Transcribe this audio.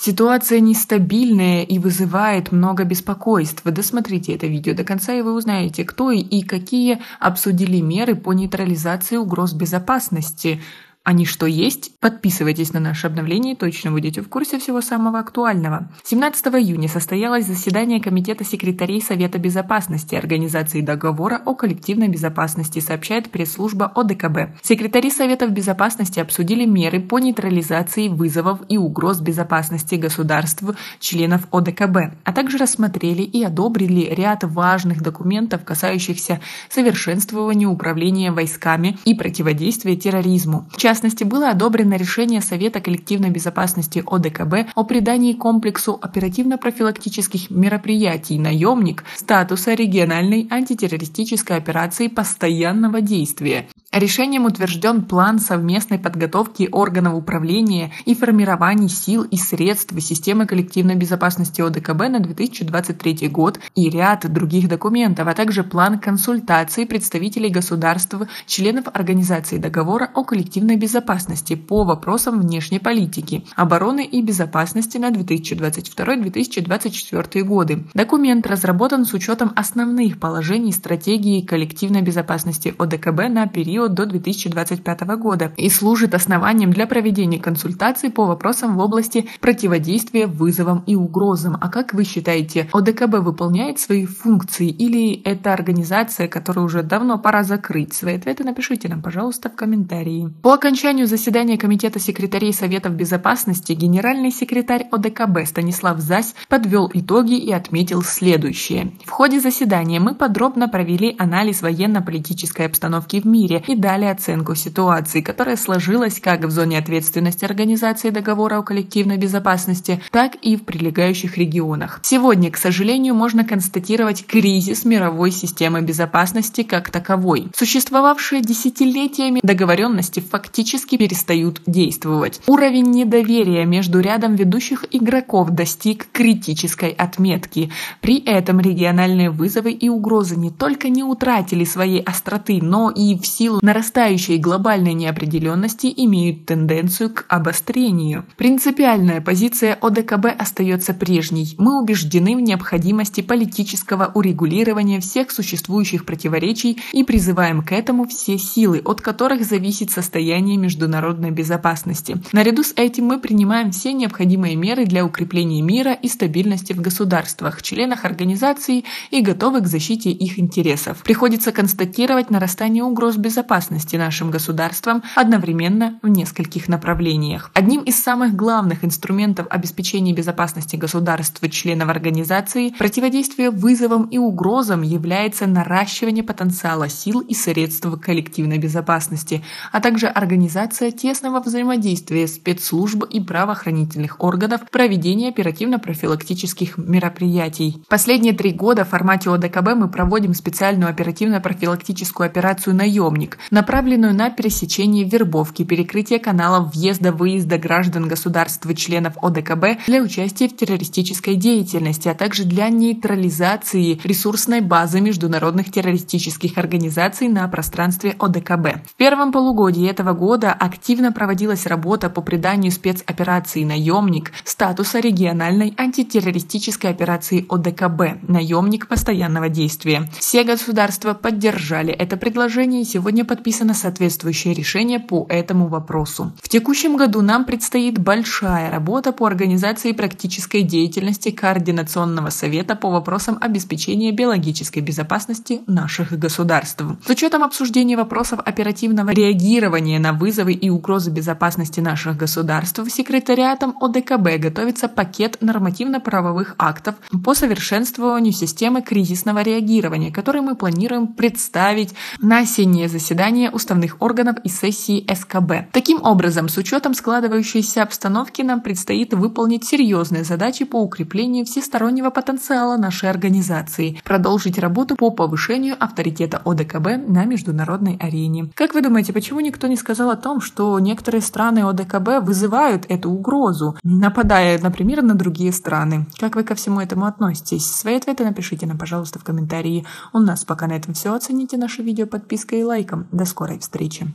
Ситуация нестабильная и вызывает много беспокойств. Досмотрите это видео до конца, и вы узнаете, кто и какие обсудили меры по нейтрализации угроз безопасности. Они что есть? Подписывайтесь на наше обновление, и точно будете в курсе всего самого актуального. 17 июня состоялось заседание Комитета секретарей Совета безопасности Организации договора о коллективной безопасности, сообщает пресс-служба ОДКБ. Секретари Советов безопасности обсудили меры по нейтрализации вызовов и угроз безопасности государств, членов ОДКБ, а также рассмотрели и одобрили ряд важных документов, касающихся совершенствования управления войсками и противодействия терроризму. В частности, было одобрено решение Совета коллективной безопасности ОДКБ о придании комплексу оперативно-профилактических мероприятий «Наемник» статуса региональной антитеррористической операции постоянного действия. Решением утвержден план совместной подготовки органов управления и формирования сил и средств системы коллективной безопасности ОДКБ на 2023 год и ряд других документов, а также план консультаций представителей государств, членов Организации договора о коллективной безопасности по вопросам внешней политики, обороны и безопасности на 2022-2024 годы. Документ разработан с учетом основных положений стратегии коллективной безопасности ОДКБ на период до 2025 года и служит основанием для проведения консультаций по вопросам в области противодействия вызовам и угрозам. А как вы считаете, ОДКБ выполняет свои функции или это организация, которую уже давно пора закрыть? Свои ответы напишите нам, пожалуйста, в комментарии. По окончанию заседания Комитета секретарей Советов безопасности генеральный секретарь ОДКБ Станислав Зась подвел итоги и отметил следующее. В ходе заседания мы подробно провели анализ военно-политической обстановки в мире и дали оценку ситуации, которая сложилась как в зоне ответственности Организации договора о коллективной безопасности, так и в прилегающих регионах. Сегодня, к сожалению, можно констатировать кризис мировой системы безопасности как таковой. Существовавшие десятилетиями договоренности фактически перестают действовать. Уровень недоверия между рядом ведущих игроков достиг критической отметки. При этом региональные вызовы и угрозы не только не утратили своей остроты, но и в силу нарастающей глобальной неопределенности имеют тенденцию к обострению. Принципиальная позиция ОДКБ остается прежней. Мы убеждены в необходимости политического урегулирования всех существующих противоречий и призываем к этому все силы, от которых зависит состояние международной безопасности. Наряду с этим мы принимаем все необходимые меры для укрепления мира и стабильности в государствах, членах организации и готовы к защите их интересов. Приходится констатировать нарастание угроз безопасности нашим государствам одновременно в нескольких направлениях. Одним из самых главных инструментов обеспечения безопасности государств, членов организации, противодействия вызовам и угрозам является наращивание потенциала сил и средств коллективной безопасности, а также организация тесного взаимодействия спецслужб и правоохранительных органов в проведении оперативно-профилактических мероприятий. Последние 3 года в формате ОДКБ мы проводим специальную оперативно-профилактическую операцию «Наемник», направленную на пересечение вербовки, перекрытие каналов въезда-выезда граждан государств и членов ОДКБ для участия в террористической деятельности, а также для нейтрализации ресурсной базы международных террористических организаций на пространстве ОДКБ. В первом полугодии этого года активно проводилась работа по приданию спецоперации «Наемник» статуса региональной антитеррористической операции ОДКБ «Наемник постоянного действия». Все государства поддержали это предложение, и сегодня подписано соответствующее решение по этому вопросу. В текущем году нам предстоит большая работа по организации практической деятельности Координационного совета по вопросам обеспечения биологической безопасности наших государств. С учетом обсуждения вопросов оперативного реагирования на вызовы и угрозы безопасности наших государств, секретариатом ОДКБ готовится пакет нормативно-правовых актов по совершенствованию системы кризисного реагирования, который мы планируем представить на осеннее заседание уставных органов и сессии СКБ. Таким образом, с учетом складывающейся обстановки, нам предстоит выполнить серьезные задачи по укреплению всестороннего потенциала нашей организации, продолжить работу по повышению авторитета ОДКБ на международной арене. Как вы думаете, почему никто не сказал о том, что некоторые страны ОДКБ вызывают эту угрозу, нападая, например, на другие страны? Как вы ко всему этому относитесь? Свои ответы напишите нам, пожалуйста, в комментарии. У нас пока на этом все. Оцените наше видео подпиской и лайком. До скорой встречи!